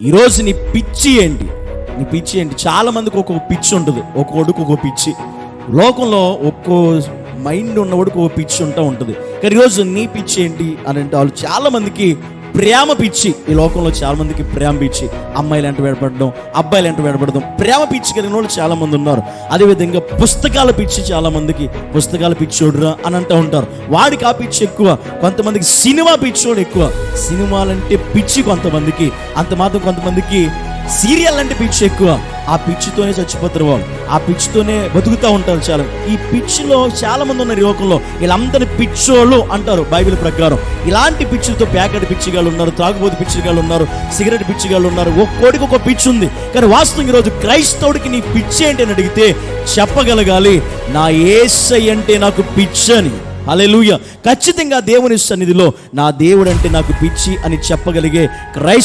ఈరోజు నీ పిచ్చి ఏంటి? నీ పిచ్చి ఏంటి? చాలా మందికి ఒక్కొక్క పిచ్చి ఉంటుంది, ఒక్కొక్కడికి ఒక్కొక్క పిచ్చి. లోకంలో ఒక్కో మైండ్ ఉన్నవాడికి ఒక పిచ్చి ఉంటుంది. కానీ ఈరోజు నీ పిచ్చి ఏంటి అని అంటే, వాళ్ళు చాలా మందికి ప్రేమ పిచ్చి. ఈ లోకంలో చాలా మందికి ప్రేమ పిచ్చి. అమ్మాయిలు అంటే వెడపడడం, అబ్బాయిలు అంటే వెడపడడం, ప్రేమ పిచ్చి కలిగిన వాళ్ళు చాలా మంది ఉన్నారు. అదేవిధంగా పుస్తకాల పిచ్చి, చాలా మందికి పుస్తకాల పిచ్చోడురా అని అంటూ ఉంటారు. వాడికి ఆ పిచ్చి ఎక్కువ. కొంతమందికి సినిమా పిచ్చోడు ఎక్కువ. సినిమాలంటే పిచ్చి కొంతమందికి, అంత మాత్రం కొంతమందికి సీరియల్ అంటే పిచ్చి ఎక్కువ. ఆ పిచ్చితోనే చచ్చిపోతారు వాళ్ళు, ఆ పిచ్చితోనే బతుకుతూ ఉంటారు. చాలా ఈ పిచ్చిలో చాలా మంది ఉన్నారు ఈ లోకంలో. వీళ్ళందరినీ పిచ్చోళ్ళు అంటారు బైబిల్ ప్రకారం. ఇలాంటి పిచ్చితో ప్యాకెట్ పిచ్చిగాళ్ళు ఉన్నారు, త్రాగుబోతు పిచ్చిగాళ్ళు ఉన్నారు, సిగరెట్ పిచ్చిగాళ్ళు ఉన్నారు. ఒక్కోడికి ఒక పిచ్చి ఉంది. కానీ వాస్తవం ఈరోజు క్రైస్తవుడికి నీ పిచ్చి ఏంటి అని అడిగితే చెప్పగలగాలి, నా యేసయ్య అంటే నాకు పిచ్చి అని. హల్లెలూయా. ఖచ్చితంగా దేవుని సన్నిధిలో నా దేవుడు అంటే నాకు పిచ్చి అని చెప్పగలిగే క్రైస్తవ